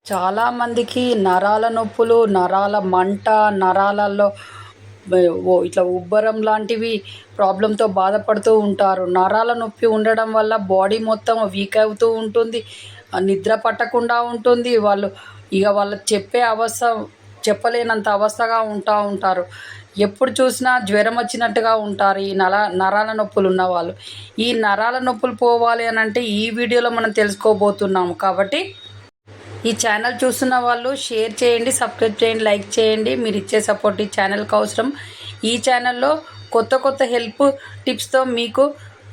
చాలామందికి నరాల నొప్పులు, నరాల మంట, నరాలలో ఇట్లా ఉబ్బరం లాంటివి ప్రాబ్లంతో బాధపడుతూ ఉంటారు. నరాల నొప్పి ఉండడం వల్ల బాడీ మొత్తం వీక్ అవుతూ ఉంటుంది. నిద్ర పట్టకుండా ఉంటుంది. వాళ్ళు చెప్పలేనంత అవస్థగా ఉంటారు. ఎప్పుడు చూసినా జ్వరం వచ్చినట్టుగా ఉంటారు ఈ నరాల నొప్పులు ఉన్నవాళ్ళు. ఈ నరాల నొప్పులు పోవాలి అనంటే ఈ వీడియోలో మనం తెలుసుకోబోతున్నాము. కాబట్టి ఈ ఛానల్ చూస్తున్న వాళ్ళు షేర్ చేయండి, సబ్స్క్రైబ్ చేయండి, లైక్ చేయండి. మీరు ఇచ్చే సపోర్ట్ ఈ ఛానల్కి అవసరం. ఈ ఛానల్లో కొత్త హెల్ప్ టిప్స్తో మీకు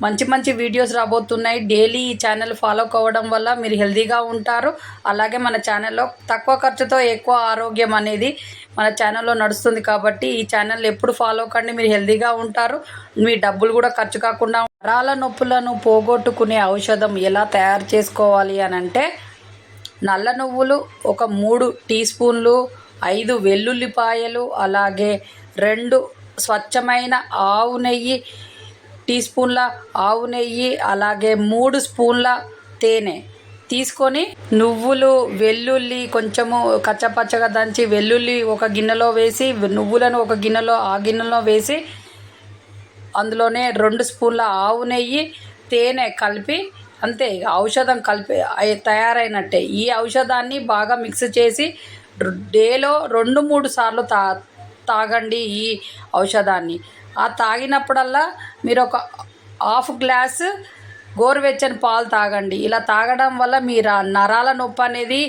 మంచి వీడియోస్ రాబోతున్నాయి. డైలీ ఈ ఛానల్ ఫాలో కావడం వల్ల మీరు హెల్తీగా ఉంటారు. అలాగే మన ఛానల్లో తక్కువ ఖర్చుతో ఎక్కువ ఆరోగ్యం అనేది మన ఛానల్లో నడుస్తుంది. కాబట్టి ఈ ఛానల్ ఎప్పుడు ఫాలో కండి, మీరు హెల్తీగా ఉంటారు. మీ డబ్బులు కూడా ఖర్చు కాకుండా. నరాల నొప్పులను పోగొట్టుకునే ఔషధం ఎలా తయారు చేసుకోవాలి అనంటే, నల్ల నువ్వులు ఒక 3 టీ స్పూన్లు, 5 వెల్లుల్లిపాయలు, అలాగే 2 స్వచ్ఛమైన ఆవు నెయ్యి, టీ స్పూన్ల ఆవు నెయ్యి, అలాగే 3 స్పూన్ల తేనె తీసుకొని, నువ్వులు, వెల్లుల్లి కొంచెము కచ్చపచ్చగా దంచి వెల్లుల్లి ఒక గిన్నెలో వేసి, నువ్వులను ఒక గిన్నెలో ఆ గిన్నెలో వేసి, అందులోనే 2 స్పూన్ల ఆవు నెయ్యి, తేనె కలిపి, అంతే ఔషధం కలిపి తయారైనట్టే. ఈ ఔషధాన్ని బాగా మిక్స్ చేసి డేలో 2-3 సార్లు తాగండి ఈ ఔషధాన్ని. ఆ తాగినప్పుడల్లా మీరు ఒక హాఫ్ గ్లాసు గోరువెచ్చని పాలు తాగండి. ఇలా తాగడం వల్ల మీ నరాల నొప్పి అనేది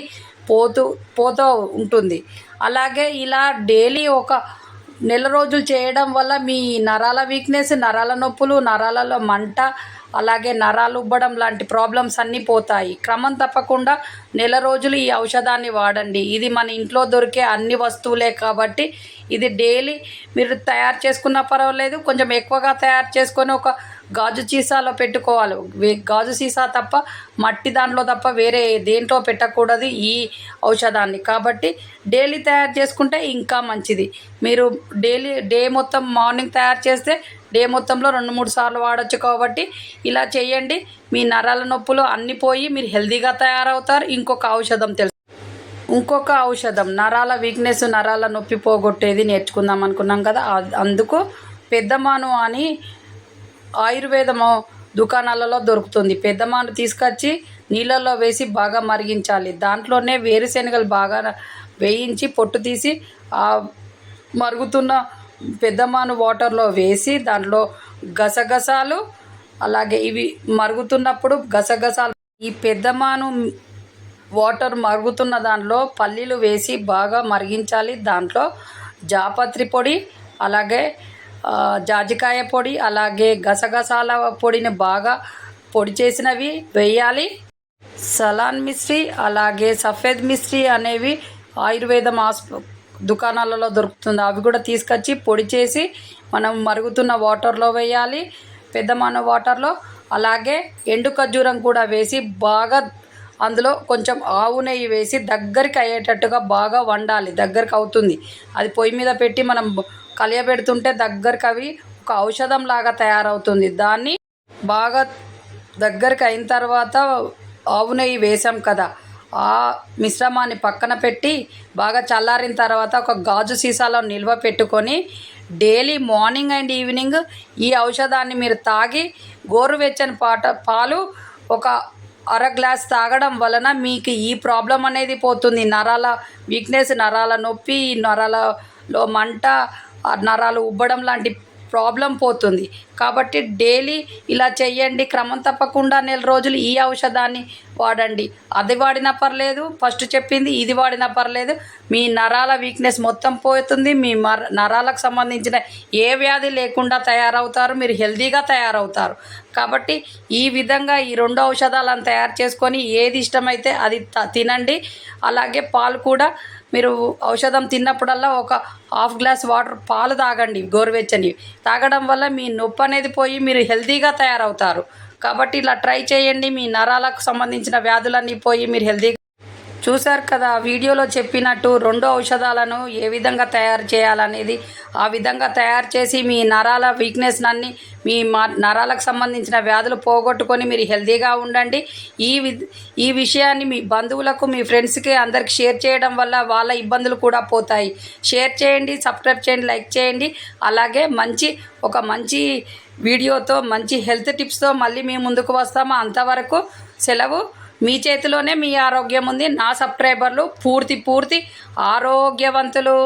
పోతూ ఉంటుంది. అలాగే ఇలా డైలీ ఒక నెల రోజులు చేయడం వల్ల మీ నరాల వీక్నెస్, నరాల నొప్పులు, నరాలలో మంట, అలాగే నరాలు ఉబ్బడం లాంటి ప్రాబ్లమ్స్ అన్నీ పోతాయి. క్రమం తప్పకుండా నెల రోజులు ఈ ఔషధాన్ని వాడండి. ఇది మన ఇంట్లో దొరికే అన్ని వస్తువులే కాబట్టి ఇది డైలీ మీరు తయారు చేసుకున్నా పర్వాలేదు. కొంచెం ఎక్కువగా తయారు చేసుకొని ఒక గాజు సీసాలో పెట్టుకోవాలి. గాజు సీసా తప్ప, మట్టి దాంట్లో తప్ప వేరే దేంట్లో పెట్టకూడదు ఈ ఔషధాన్ని. కాబట్టి డైలీ తయారు చేసుకుంటే ఇంకా మంచిది. మీరు డే మొత్తం మార్నింగ్ తయారు చేస్తే డే మొత్తంలో 2-3 సార్లు వాడచ్చు. కాబట్టి ఇలా చేయండి. మీ నరాల నొప్పులు అన్నీ పోయి మీరు హెల్తీగా తయారవుతారు. ఇంకొక ఔషధం నరాల వీక్నెస్, నరాల నొప్పి పోగొట్టేది నేర్చుకుందాం అనుకున్నాం కదా. అందుకు పెద్దమాను అని ఆయుర్వేదము దుకాణాలలో దొరుకుతుంది. పెద్దమాను తీసుకొచ్చి నీళ్ళల్లో వేసి బాగా మరిగించాలి. దాంట్లోనే వేరుశెనగలు బాగా వేయించి పొట్టు తీసి ఆ మరుగుతున్న పెద్దమాను వాటర్లో వేసి, దాంట్లో గసగసాలు, అలాగే ఇవి మరుగుతున్నప్పుడు గసగసాలు, ఈ పెద్దమాను వాటర్ మరుగుతున్న దాంట్లో పల్లీలు వేసి బాగా మరిగించాలి. దాంట్లో జాపత్రి పొడి, అలాగే జాజికాయ పొడి, అలాగే గసగసాల పొడిని బాగా పొడి చేసినవి వేయాలి. సలాన్ మిశ్రీ, అలాగే సఫేద్ మిశ్రీ అనేవి ఆయుర్వేదం దుకాణాలలో దొరుకుతుంది. అవి కూడా తీసుకొచ్చి పొడి చేసి మనం మరుగుతున్న వాటర్లో వేయాలి, పెద్దమాను వాటర్లో. అలాగే ఎండు ఖర్జూరం కూడా వేసి బాగా అందులో కొంచెం ఆవు నెయ్యి వేసి దగ్గరికి అయ్యేటట్టుగా బాగా వండాలి. దగ్గరికి అవుతుంది. అది పొయ్యి మీద పెట్టి మనం కలియబెడుతుంటే దగ్గరికి అవి ఒక ఔషధం లాగా తయారవుతుంది. దాన్ని బాగా దగ్గరికి అయిన తర్వాత ఆవు నెయ్యి వేసాం కదా, ఆ మిశ్రమాన్ని పక్కన పెట్టి బాగా చల్లారిన తర్వాత ఒక గాజు సీసాలో నిల్వ పెట్టుకొని డైలీ మార్నింగ్ అండ్ ఈవినింగ్ ఈ ఔషధాన్ని మీరు తాగి గోరువెచ్చని పాలు ఒక అర గ్లాస్ తాగడం వలన మీకు ఈ ప్రాబ్లం అనేది పోతుంది. నరాల వీక్నెస్, నరాల నొప్పి, నరాలలో మంట, నరాలు ఉబ్బడం లాంటి ప్రాబ్లం పోతుంది. కాబట్టి డైలీ ఇలా చెయ్యండి. క్రమం తప్పకుండా నెల రోజులు ఈ ఔషధాన్ని వాడండి. అది వాడినా పర్లేదు, ఫస్ట్ చెప్పింది ఇది వాడినా పర్లేదు. మీ నరాల వీక్నెస్ మొత్తం పోతుంది. మీ నరాలకు సంబంధించిన ఏ వ్యాధి లేకుండా తయారవుతారు. మీరు హెల్తీగా తయారవుతారు. కాబట్టి ఈ విధంగా ఈ 2 ఔషధాలను తయారు చేసుకొని ఏది ఇష్టమైతే అది తినండి. అలాగే పాలు కూడా మీరు ఔషధం తిన్నప్పుడల్లా ఒక హాఫ్ గ్లాస్ పాలు తాగండి, గోరువెచ్చని. తాగడం వల్ల మీ నొప్పి అనేది పోయి మీరు హెల్తీగా తయారవుతారు. కాబట్టి ఇలా ట్రై చేయండి. మీ నరాలకు సంబంధించిన వ్యాధులన్నీ పోయి మీరు హెల్తీగా. చూశారు కదా వీడియోలో చెప్పినట్టు 2 ఔషధాలను ఏ విధంగా తయారు చేయాలనేది, ఆ విధంగా తయారు చేసి మీ నరాల వీక్నెస్ అన్ని మీ నరాలకు సంబంధించిన వ్యాధులు పోగొట్టుకొని మీరు హెల్తీగా ఉండండి. ఈ విషయాన్ని మీ బంధువులకు, మీ ఫ్రెండ్స్కి అందరికి షేర్ చేయడం వల్ల వాళ్ళ ఇబ్బందులు కూడా పోతాయి. షేర్ చేయండి, సబ్స్క్రైబ్ చేయండి, లైక్ చేయండి. అలాగే ఒక మంచి వీడియోతో, మంచి హెల్త్ టిప్స్తో మళ్ళీ మేము ముందుకు వస్తాము. అంతవరకు సెలవు. మీ చేతిలోనే మీ ఆరోగ్యం ఉంది. నా సబ్స్క్రైబర్లు పూర్తి ఆరోగ్యవంతులు.